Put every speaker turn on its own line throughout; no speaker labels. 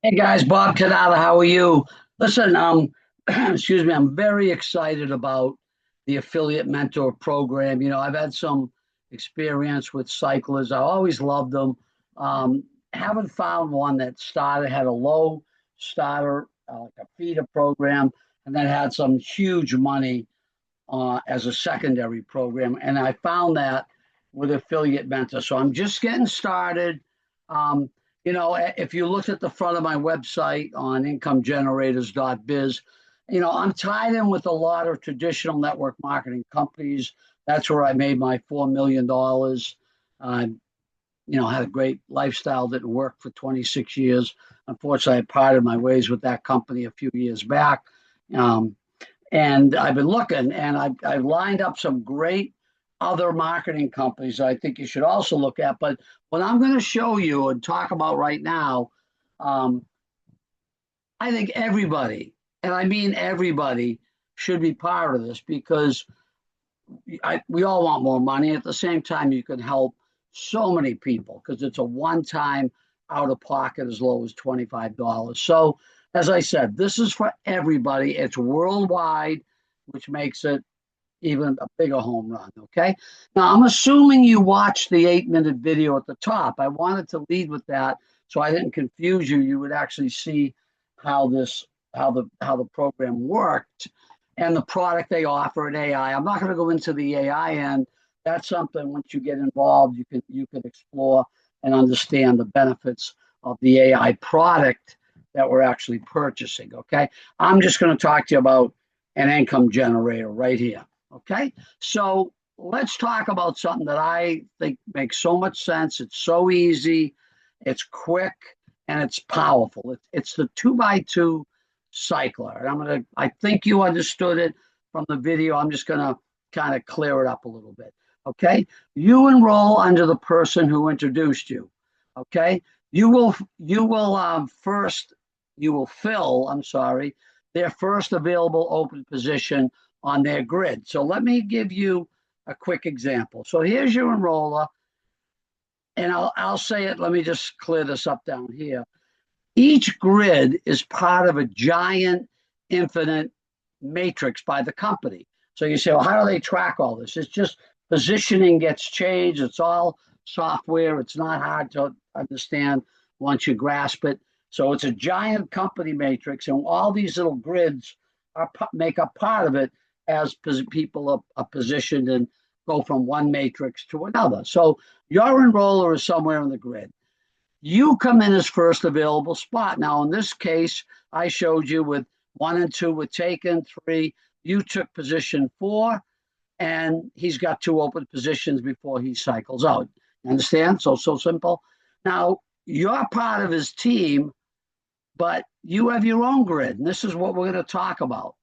Hey guys, Bob Canada, how are you? Listen, excuse me, I'm very excited about the affiliate mentor program. I've had some experience with cyclists. I always loved them. Haven't found one that had a low starter, like a feeder program, and then had some huge money as a secondary program. And I found that with affiliate mentor. So I'm just getting started. Um, if you look at the front of my website on incomegenerators.biz, I'm tied in with a lot of traditional network marketing companies. That's where I made my $4 million. I, had a great lifestyle, didn't work for 26 years. Unfortunately, I parted my ways with that company a few years back. Um, and I've been looking, and I've lined up some great other marketing companies that I think you should also look at. But what I'm going to show you and talk about right now, um, I think everybody, and I mean everybody, should be part of this because we all want more money. At the same time, you can help so many people because it's a one-time out of pocket as low as $25. So, as I said, this is for everybody. It's worldwide, which makes it even a bigger home run. Okay. Now, I'm assuming you watched the 8-minute video at the top. I wanted to lead with that so I didn't confuse you. You would actually see how the program worked and the product they offer at AI. I'm not going to go into the AI end. That's something once you get involved, you can explore and understand the benefits of the AI product that we're actually purchasing. Okay. I'm just going to talk to you about an income generator right here. Okay. So let's talk about something that I think makes so much sense. It's so easy, it's quick, and it's powerful. It's the 2x2 cycler. And I think you understood it from the video. I'm just going to kind of clear it up a little bit. Okay. You enroll under the person who introduced you. Okay. You will fill, I'm sorry, their first available open position on their grid. So let me give you a quick example. So here's your enroller, and I'll say it. Let me just clear this up down here. Each grid is part of a giant infinite matrix by the company. So you say, well, how do they track all this? It's just positioning gets changed. It's all software. It's not hard to understand once you grasp it. So it's a giant company matrix, and all these little grids make up part of it as people are positioned and go from one matrix to another. So your enroller is somewhere in the grid. You come in as first available spot. Now, in this case, I showed you with 1 and 2 were taken, 3. You took position 4, and he's got 2 open positions before he cycles out. You understand? So simple. Now, you're part of his team, but you have your own grid, and this is what we're going to talk about.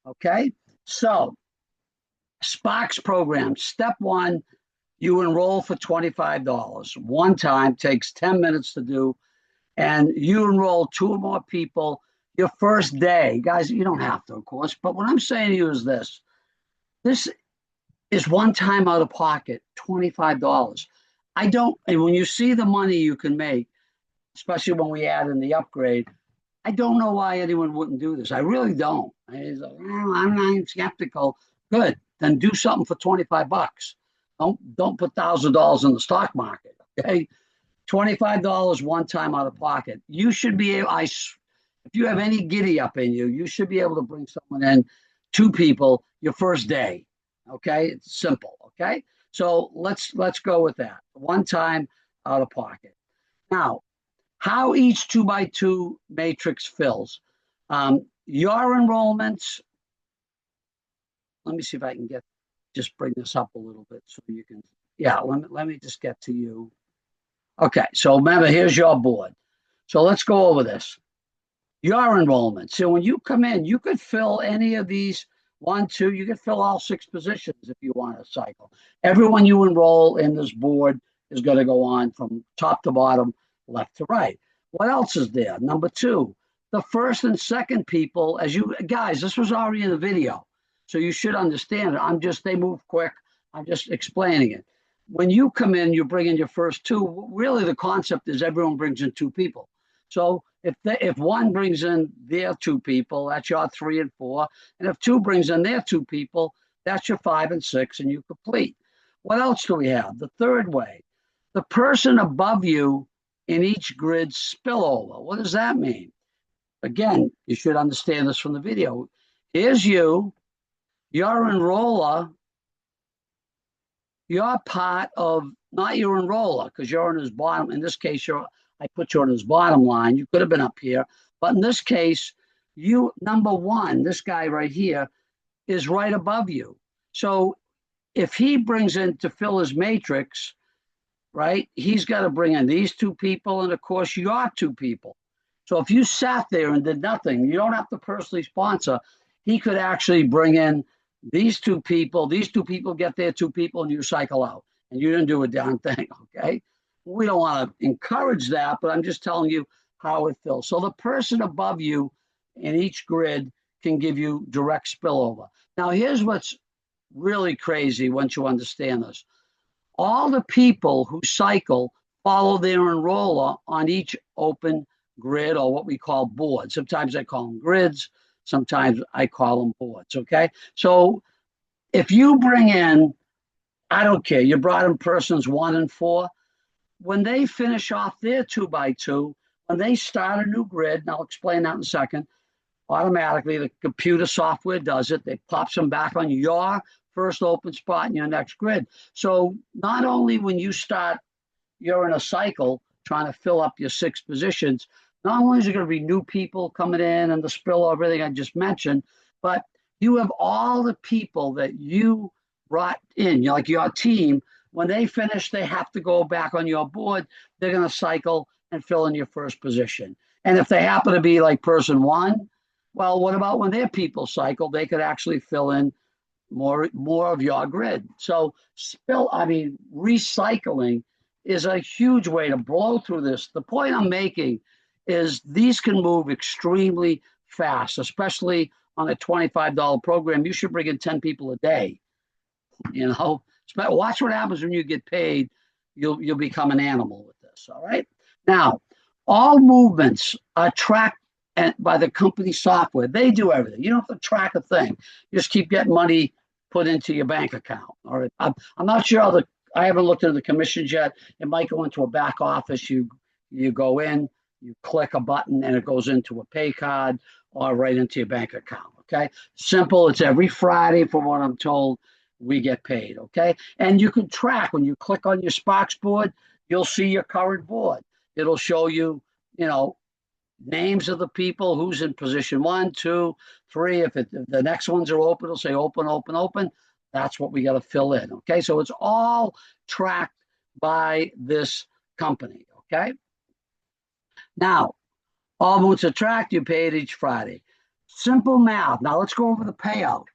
Okay? So, Sparks program, step 1, you enroll for $25. One time, takes 10 minutes to do, and you enroll 2 or more people your first day. Guys, you don't have to, of course, but what I'm saying to you is this is one time out of pocket, $25. I don't, and when you see the money you can make, especially when we add in the upgrade, I don't know why anyone wouldn't do this. I really don't. I'm not skeptical. Good. Then do something for $25. Don't put $1,000 in the stock market. Okay. $25 one time out of pocket. You should be able, if you have any giddy up in you, you should be able to bring someone in, 2 people, your first day. Okay. It's simple. Okay. So let's go with that. One time out of pocket. Now, how each 2x2 matrix fills. Your enrollments, let me see if I can just bring this up a little bit so you can, yeah, let me just get to you. Okay, so remember, here's your board. So let's go over this. Your enrollment. So when you come in, you could fill any of these 1, 2, you could fill all 6 positions if you want to cycle. Everyone you enroll in this board is going to go on from top to bottom, left to right. What else is there? Number 2, the first and second people, as you guys, this was already in the video, so you should understand it. They move quick. I'm just explaining it. When you come in, you bring in your first 2. Really, the concept is everyone brings in 2 people. So If one brings in their two people, that's your 3 and 4. And if two brings in their two people, that's your 5 and 6, and you complete. What else do we have? The third way, the person above you in each grid spillover. What does that mean? Again, you should understand this from the video. Here's you, your enroller, you're part of, not your enroller, because you're on his bottom. In this case, I put you on his bottom line. You could have been up here. But in this case, you, number one, this guy right here, is right above you. So if he brings in to fill his matrix, right, he's got to bring in these two people and, of course, your two people. So if you sat there and did nothing, you don't have to personally sponsor. He could actually bring in these two people get their two people, and you cycle out. And you didn't do a damn thing, okay? We don't want to encourage that, but I'm just telling you how it feels. So the person above you in each grid can give you direct spillover. Now, here's what's really crazy once you understand this. All the people who cycle follow their enroller on each open grid, or what we call boards. Sometimes I call them grids. Sometimes I call them boards, okay? So if you bring in, I don't care, you brought in persons 1 and 4, when they finish off their 2x2, when they start a new grid, and I'll explain that in a second, automatically the computer software does it. It pops them back on your first open spot in your next grid. So not only when you start, you're in a cycle trying to fill up your 6 positions, not only is there going to be new people coming in and the spill of everything I just mentioned, but you have all the people that you brought in, like your team. When they finish, they have to go back on your board. They're going to cycle and fill in your first position. And if they happen to be like person 1, well, what about when their people cycle? They could actually fill in more of your grid. So recycling is a huge way to blow through this. The point I'm making is these can move extremely fast, especially on a $25 program. You should bring in 10 people a day. Watch what happens when you get paid. You'll become an animal with this. All right. Now, all movements are tracked by the company software. They do everything. You don't have to track a thing. You just keep getting money put into your bank account. All right. I'm not sure I haven't looked into the commissions yet. It might go into a back office. You go in, you click a button, and it goes into a pay card or right into your bank account. Okay. Simple. It's every Friday, from what I'm told, we get paid. Okay. And you can track when you click on your Sparks board, you'll see your current board. It'll show you, names of the people, who's in position 1, 2, 3. If the next ones are open, it'll say open, open, open. That's what we got to fill in. Okay. So it's all tracked by this company. Okay. Now, all movements are tracked. You pay it each Friday. Simple math. Now let's go over the payout.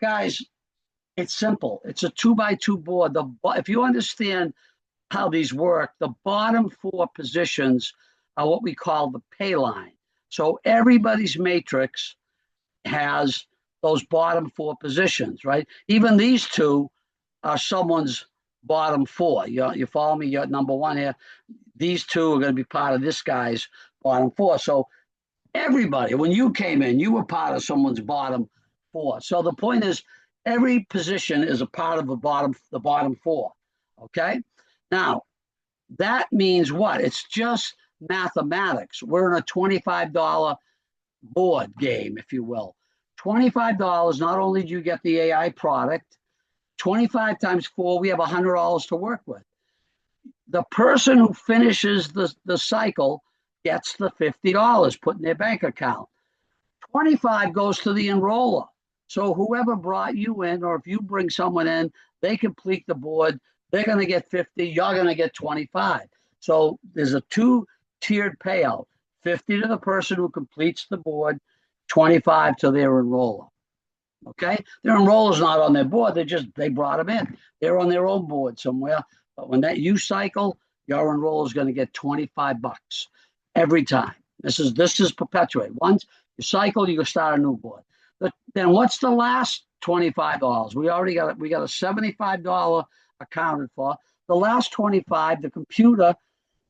Guys, it's simple. It's a 2x2 board. If you understand how these work, the bottom 4 positions are what we call the pay line. So everybody's matrix has those bottom 4 positions, right? Even these two are someone's bottom 4. You follow me? You're number 1 here. These two are going to be part of this guy's bottom 4. So everybody, when you came in, you were part of someone's bottom 4. So the point is, every position is a part of the bottom 4. Okay? Now, that means what? It's just mathematics. We're in a $25 board game, if you will. $25, not only do you get the AI product, 25 times 4, we have $100 to work with. The person who finishes the cycle gets the $50 put in their bank account. 25 goes to the enroller. So whoever brought you in, or if you bring someone in, they complete the board. They're going to get 50. You're going to get 25. So there's a 2-tiered payout: 50 to the person who completes the board, 25 to their enroller. Okay, their enroller's not on their board. They brought them in. They're on their own board somewhere. But when you cycle, your enroller is going to get $25 every time. This is perpetuated. Once you cycle, you can start a new board. Then what's the last $25? We got a $75 accounted for. The last 25, the computer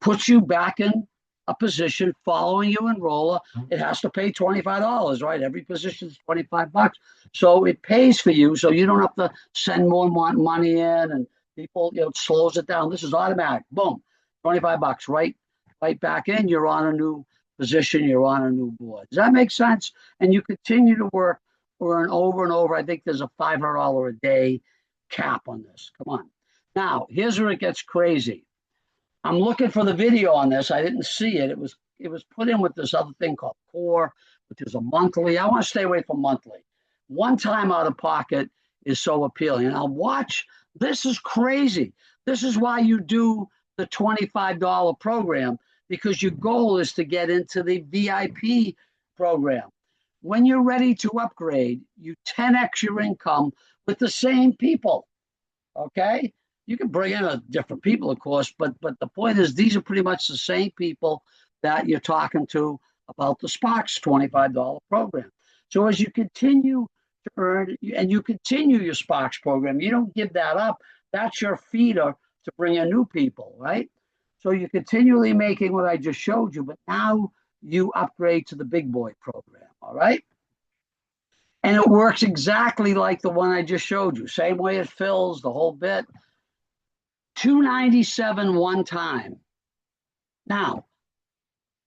puts you back in a position following your enroller, it has to pay $25, right? Every position is $25. So it pays for you, so you don't have to send more money in and people, it slows it down. This is automatic. Boom, $25, right back in. You're on a new position, you're on a new board. Does that make sense? And you continue to work over and over. I think there's a $500 a day cap on this. Come on. Now, here's where it gets crazy. I'm looking for the video on this. I didn't see it. It was put in with this other thing called Core, which is a monthly. I want to stay away from monthly. One time out of pocket is so appealing. Now watch. This is crazy. This is why you do the $25 program, because your goal is to get into the VIP program. When you're ready to upgrade, you 10x your income with the same people. Okay? You can bring in different people, of course, but the point is these are pretty much the same people that you're talking to about the Sparks $25 program. So as you continue to earn, and you continue your Sparks program, you don't give that up. That's your feeder to bring in new people, right? So you're continually making what I just showed you, but now you upgrade to the big boy program, all right? And it works exactly like the one I just showed you. Same way it fills, the whole bit. $297 one time. Now,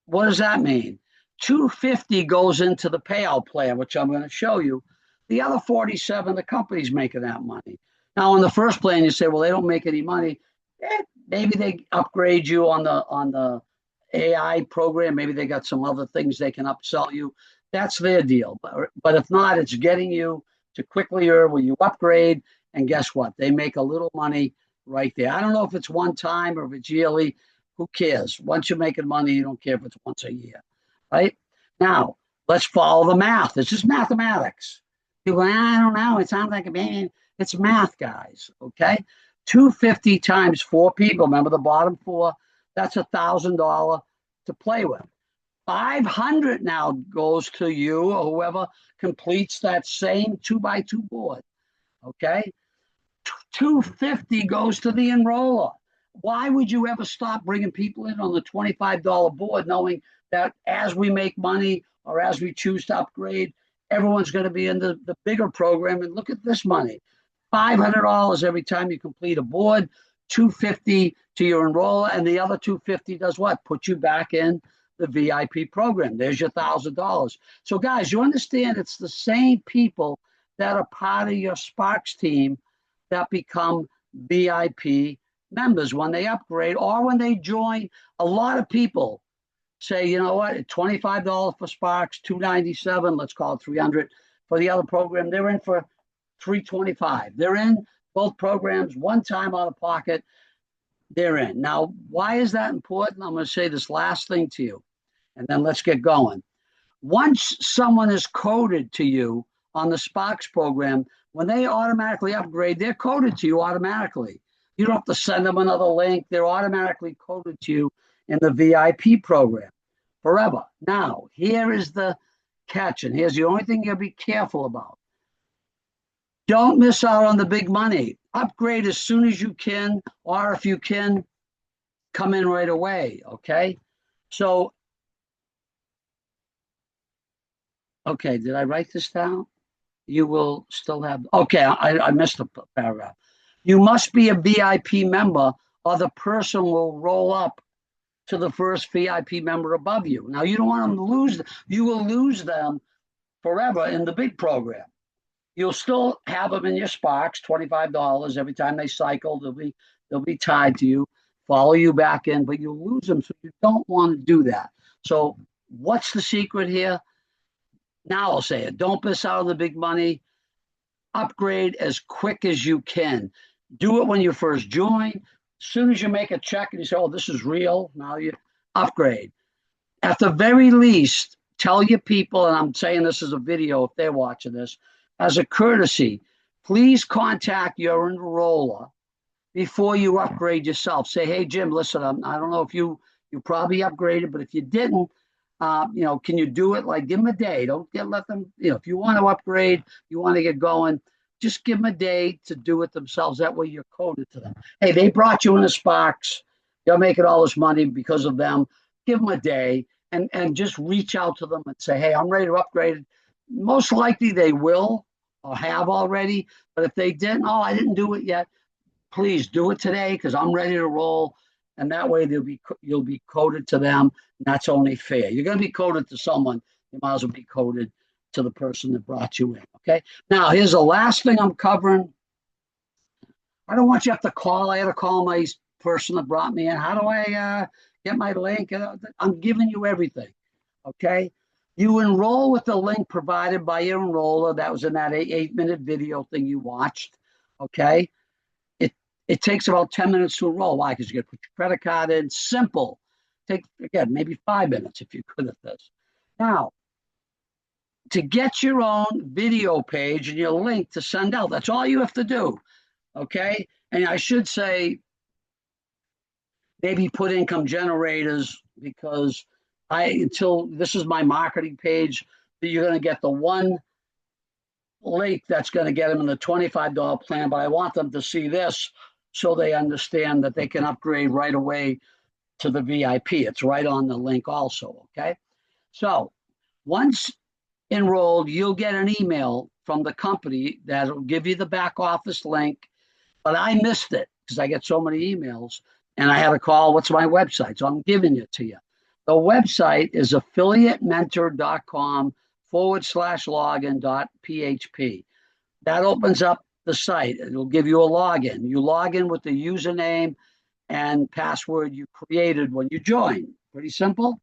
what does that mean? $250 goes into the payout plan, which I'm going to show you. The other $47, the company's making that money. Now, on the first plan, you say, well, they don't make any money. Maybe they upgrade you on the AI program. Maybe they got some other things they can upsell you. That's their deal. But if not, it's getting you to quickly earn when you upgrade. And guess what? They make a little money right there. I don't know if it's one time or if it's yearly. Who cares? Once you're making money, you don't care if it's once a year, right? Now, let's follow the math. It's just mathematics. People, I don't know. It sounds like a man. It's math, guys, okay? 250 times 4 people. Remember the bottom 4? That's $1,000 to play with. 500 now goes to you or whoever completes that same 2x2 board, okay? 250 goes to the enroller. Why would you ever stop bringing people in on the $25 board, knowing that as we make money or as we choose to upgrade, everyone's going to be in the bigger program? And look at this money, $500 every time you complete a board, $250 to your enroller, and the other $250 does what? Put you back in the VIP program. There's your $1,000. So guys, you understand it's the same people that are part of your Sparks team that become VIP members when they upgrade or when they join. A lot of people say, you know what, $25 for Sparks, $297, let's call it $300 for the other program. They're in for $325. They're in both programs one time out of pocket. They're in. Now, why is that important? I'm going to say this last thing to you, and then let's get going. Once someone is coded to you on the Sparks program, when they automatically upgrade, they're coded to you automatically. You don't have to send them another link. They're automatically coded to you in the VIP program forever. Now, here is the catch, and here's the only thing you'll be careful about. Don't miss out on the big money. Upgrade as soon as you can, or if you can, come in right away, okay? So, okay, did I write this down? You will still have, okay, I missed a paragraph. You must be a VIP member or the person will roll up to the first VIP member above you. Now, you don't want them to lose, you will lose them forever in the big program. You'll still have them in your Sparks, $25 every time they cycle. They'll be tied to you, follow you back in, but you'll lose them, so you don't want to do that. So what's the secret here? Now I'll say it. Don't miss out on the big money. Upgrade as quick as you can. Do it when you first join. As soon as you make a check and you say, oh, this is real, now you upgrade. At the very least, tell your people, and I'm saying this as a video if they're watching this, as a courtesy, please contact your enroller before you upgrade yourself. Say, hey, Jim, listen, I don't know if you probably upgraded, but if you didn't, can you do it? Like, give them a day. Don't let them, if you want to upgrade, you want to get going, just give them a day to do it themselves. That way you're coded to them. Hey, they brought you in the Sparks. You're making all this money because of them. give them a day and just reach out to them and say, hey, I'm ready to upgrade. Most likely they will or have already. But if they didn't, oh, I didn't do it yet, please do it today because I'm ready to roll. And that way you'll be coded to them. And that's only fair. You're going to be coded to someone. You might as well be coded to the person that brought you in. Okay. Now, here's the last thing I'm covering. I don't want you to have to call. I had to call my person that brought me in. How do I get my link? I'm giving you everything. Okay. You enroll with the link provided by your enroller. That was in that 8-minute video thing you watched. Okay. It takes about 10 minutes to enroll. Why? Because you got to put your credit card in. Simple. Take, again, maybe 5 minutes if you're good at this. Now, to get your own video page and your link to send out, that's all you have to do. Okay. And I should say, maybe put income generators because until this is my marketing page, you're going to get the one link that's going to get them in the $25 plan. But I want them to see this so they understand that they can upgrade right away to the VIP. It's right on the link also. Okay. So once enrolled, you'll get an email from the company that'll give you the back office link. But I missed it because I get so many emails and I had to call, what's my website? So I'm giving it to you. The website is affiliatementor.com/login.php. That opens up the site. It'll give you a login. You log in with the username and password you created when you join. Pretty simple.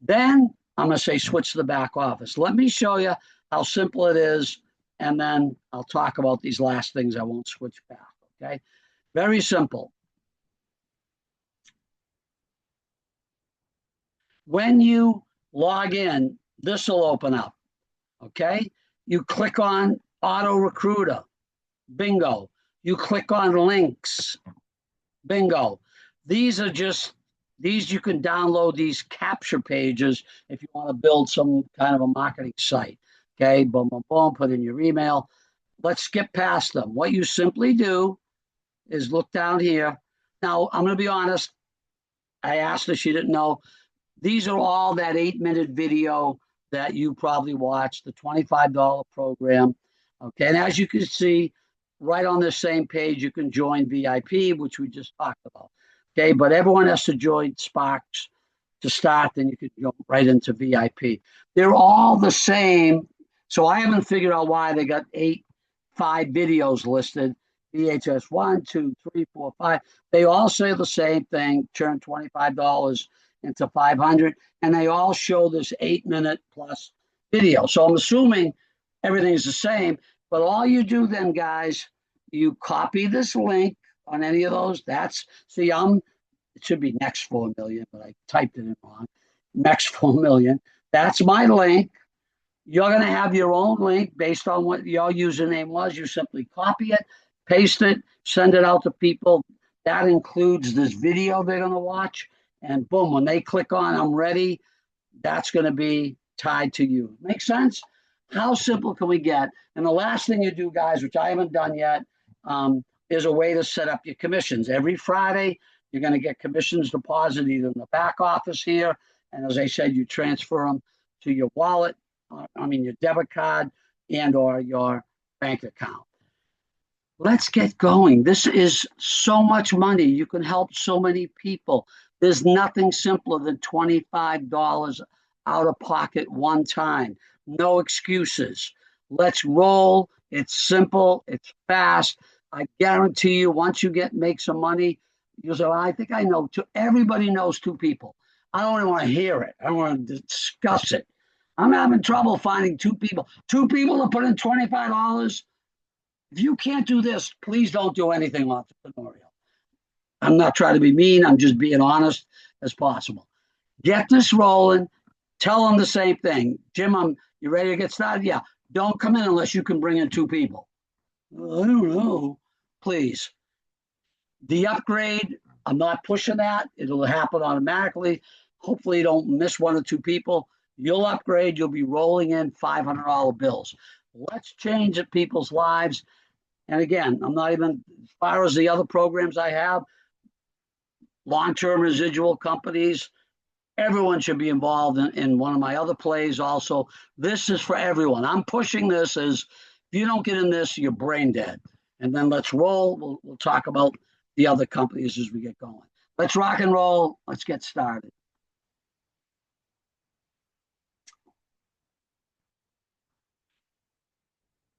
Then I'm going to say switch to the back office. Let me show you how simple it is, and then I'll talk about these last things. I won't switch back, okay? Very simple. When you log in, this will open up, okay? You click on Auto Recruiter. Bingo. You click on links. Bingo. These you can download these capture pages if you want to build some kind of a marketing site. Okay, boom, boom, boom, put in your email. Let's skip past them. What you simply do is look down here. Now, I'm going to be honest. I asked her, she didn't know. These are all that 8-minute video that you probably watched, the $25 program. Okay, and as you can see, right on the same page, you can join VIP, which we just talked about. Okay, but everyone has to join Sparks to start, then you can go right into VIP. They're all the same. So I haven't figured out why they got 5 videos listed. VHS 1, 2, 3, 4, 5. They all say the same thing, turn $25 into $500, and they all show this 8-minute plus video. So I'm assuming everything's the same, but all you do then, guys, you copy this link on any of those. It should be next 4 million, but I typed it in wrong. Next 4 million. That's my link. You're going to have your own link based on what your username was. You simply copy it, paste it, send it out to people. That includes this video they're going to watch. And boom, when they click on I'm ready, that's going to be tied to you. Make sense? How simple can we get? And the last thing you do, guys, which I haven't done yet, is a way to set up your commissions. Every Friday, you're going to get commissions deposited either in the back office here. And as I said, you transfer them to your wallet, your debit card and or your bank account. Let's get going. This is so much money. You can help so many people. There's nothing simpler than $25 out of pocket one time. No excuses. Let's roll. It's simple. It's fast. I guarantee you, once you make some money, you'll say, well, I think I know two. Everybody knows 2 people. I don't even want to hear it. I don't want to discuss it. I'm having trouble finding 2 people. 2 people to put in $25. If you can't do this, please don't do anything entrepreneurial. I'm not trying to be mean. I'm just being honest as possible. Get this rolling. Tell them the same thing. Jim, you ready to get started? Yeah. Don't come in unless you can bring in 2 people. I don't know. Please. The upgrade, I'm not pushing that. It'll happen automatically. Hopefully you don't miss 1 or 2 people. You'll upgrade. You'll be rolling in $500 bills. Let's change people's lives. And again, I'm not even, as far as the other programs I have, long-term residual companies, Everyone should be involved in one of my other plays also. This is for everyone. I'm pushing this as if you don't get in this, you're brain dead. And then let's roll. We'll talk about the other companies as we get going. Let's rock and roll. Let's get started.